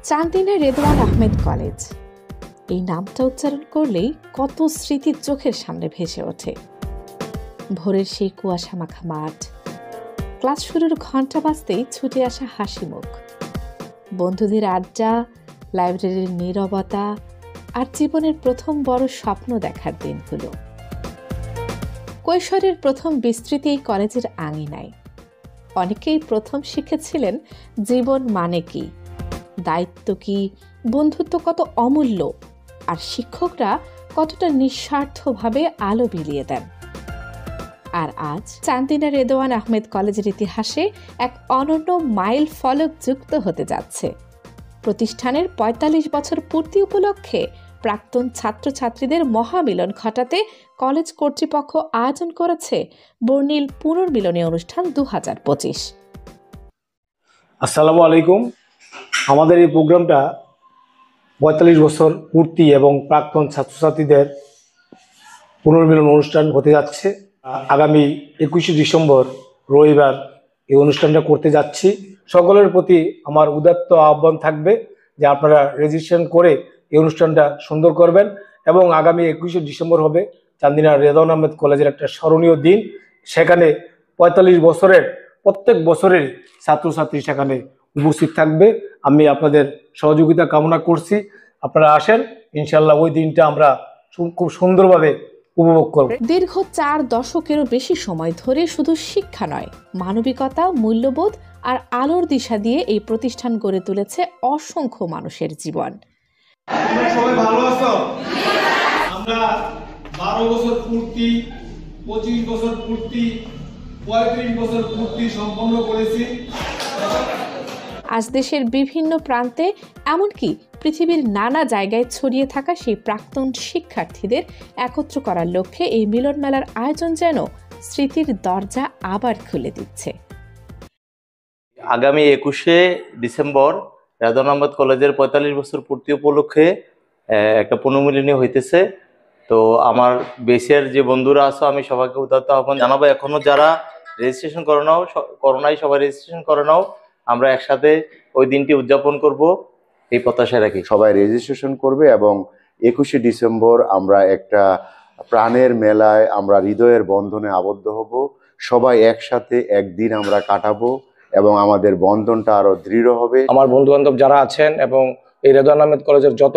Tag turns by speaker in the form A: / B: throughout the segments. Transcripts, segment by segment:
A: Chandina Redwan Ahmed college, এই নামটা উচ্চারণ করলেই কত স্মৃতি চোখের সামনে ভেসে ওঠে। ভোরের সেই কুয়াশা মাখা মাঠ, ক্লাস শুরুর ঘন্টা বাজতেই ছুটে আসা হাসি মুখ, বন্ধুদের আড্ডা, লাইব্রেরির নীরবতা আর জীবনের প্রথম বড় স্বপ্ন দেখার দিনগুলো। কৈশোরের প্রথম বিস্তৃতি এই কলেজের আঙিনায়। অনেকেই প্রথম শিখেছিলেন জীবন মানে কি, দায়িত্ব কি, বন্ধুত্ব কত অমূল্য, আর শিক্ষকরা কতটা নিঃস্বার্থভাবে আলো বিলিয়ে দেন। আর আজ চান্দিনা রেদওয়ান আহমেদ কলেজের ইতিহাসে এক অনন্য মাইল ফলক যুক্ত হতে যাচ্ছে। প্রতিষ্ঠানের ৪৫ বছর পূর্তি উপলক্ষে প্রাক্তন ছাত্রছাত্রীদের মহামিলন ঘটাতে কলেজ কর্তৃপক্ষ আয়োজন করেছে বর্ণিল পুনর্মিলনী অনুষ্ঠান ২০২৫।
B: আসসালামু আলাইকুম। আমাদের এই প্রোগ্রামটা ৪৫ বছর পূর্তি এবং প্রাক্তন ছাত্রছাত্রীদের পুনর্মিলন অনুষ্ঠান হতে যাচ্ছে। আগামী ২১শে ডিসেম্বর রবিবার এই অনুষ্ঠানটা করতে যাচ্ছি। সকলের প্রতি আমার উদাত্ত আহ্বান থাকবে যে আপনারা রেজিস্ট্রেশন করে এই অনুষ্ঠানটা সুন্দর করবেন। এবং আগামী ২১শে ডিসেম্বর হবে চান্দিনা রেদওয়ান আহমেদ কলেজের একটা স্মরণীয় দিন। সেখানে ৪৫ বছরের প্রত্যেক বছরের ছাত্রছাত্রী সেখানে উপস্থিত থাকবে। আমি আপনাদের সহযোগিতা কামনা করছি। আপনারা আসেন, ইনশাল্লাহ ওই দিনটা আমরা খুব সুন্দরভাবে উপভোগ করব।
A: দীর্ঘ ৪ দশকেরও বেশি সময় ধরে শুধু শিক্ষা নয়, মানবিকতা, মূল্যবোধ আর আলোর দিশা দিয়ে এই প্রতিষ্ঠান গড়ে তুলেছে অসংখ্য মানুষের জীবন।
B: সবাই ভালো আছো? আমরা ১২ বছর পূর্তি, ২৫ বছর পূর্তি, ৩৫ বছর পূর্তি সম্পন্ন করেছি।
A: আজ দেশের বিভিন্ন প্রান্তে, এমনকি পৃথিবীর নানা জায়গায় ছড়িয়ে থাকা সেই প্রাক্তন শিক্ষার্থীদের একত্র করার লক্ষ্যে এই মিলন মেলার আয়োজন যেন স্মৃতির দরজা আবার খুলে দিচ্ছে।
C: আগামী ২১শে ডিসেম্বর রেদওয়ান আহমেদ কলেজের ৪৫ বছর পূর্তি উপলক্ষে একটা পুনর্মিলনী হইতেছে। তো আমার বেসের যে বন্ধুরা আছো, আমি সবাইকে উদাত্ত আহ্বান জানাবো। এখনো যারা রেজিস্ট্রেশন করো নাই সবাই রেজিস্ট্রেশন করে নাও। আমরা একসাথে ওই দিনটি উদযাপন করব, এই প্রত্যাশা রাখি।
D: সবাই রেজিস্ট্রেশন করবে এবং ২১শে ডিসেম্বর আমরা একটা প্রাণের মেলায় আমরা হৃদয়ের বন্ধনে আবদ্ধ হব। সবাই একসাথে একদিন আমরা কাটাবো এবং আমাদের বন্ধনটা আরো দৃঢ় হবে।
E: আমার বন্ধু বান্ধব যারা আছেন এবং এই রেদওয়ান আহমেদ কলেজের যত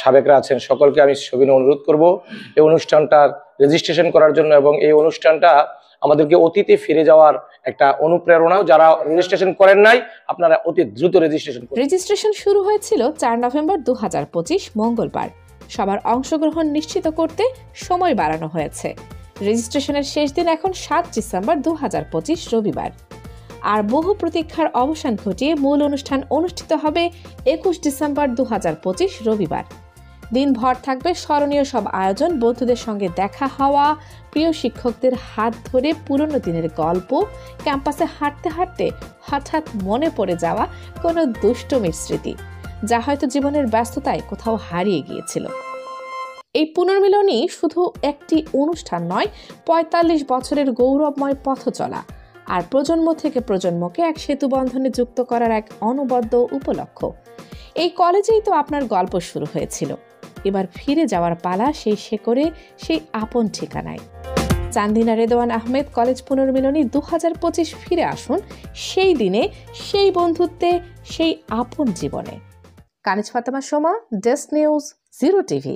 E: সাবেকরা আছেন সকলকে আমি সবিনয় অনুরোধ করব এই অনুষ্ঠানটার রেজিস্ট্রেশন করার জন্য। এবং এই অনুষ্ঠানটা আমাদেরকে অতীতে ফিরে যাওয়ার একটা অনুপ্রেরণা। যারা রেজিস্ট্রেশন করেন নাই, আপনারা অতি দ্রুত রেজিস্ট্রেশন করুন।
A: রেজিস্ট্রেশন শুরু হয়েছিল ৪ নভেম্বর ২০২৫ মঙ্গলবার। সবার অংশগ্রহণ নিশ্চিত করতে সময় বাড়ানো হয়েছে। রেজিস্ট্রেশনের শেষ দিন এখন ৭ ডিসেম্বর ২০২৫ রবিবার। আর বহু প্রতীক্ষার অবসান ঘটিয়ে মূল অনুষ্ঠান অনুষ্ঠিত হবে ২১ ডিসেম্বর ২০২৫ রবিবার। দিনভর থাকবে স্মরণীয় সব আয়োজন, বন্ধুদের সঙ্গে দেখা হওয়া, প্রিয় শিক্ষকদের হাত ধরে পুরনো দিনের গল্প, ক্যাম্পাসে হাঁটতে হাঁটতে হঠাৎ মনে পড়ে যাওয়া কোনো দুষ্টমির স্মৃতি, যা হয়তো জীবনের ব্যস্ততায় কোথাও হারিয়ে গিয়েছিল। এই পুনর্মিলনী শুধু একটি অনুষ্ঠান নয়, ৪৫ বছরের গৌরবময় পথ চলা আর প্রজন্ম থেকে প্রজন্মকে এক সেতু বন্ধনে যুক্ত করার এক অনবদ্য উপলক্ষ। এই কলেজেই তো আপনার গল্প শুরু হয়েছিল, এবার ফিরে যাওয়ার পালা সেই শেকড়ে, সেই আপন ঠিকানায়। চান্দিনা রেদওয়ান আহমেদ কলেজ পুনর্মিলনী ২০২৫ ফিরে আসুন সেই দিনে, সেই বন্ধুত্বে, সেই আপন জীবনে। Kaniz Fatema Soma, desk news, 0 TV.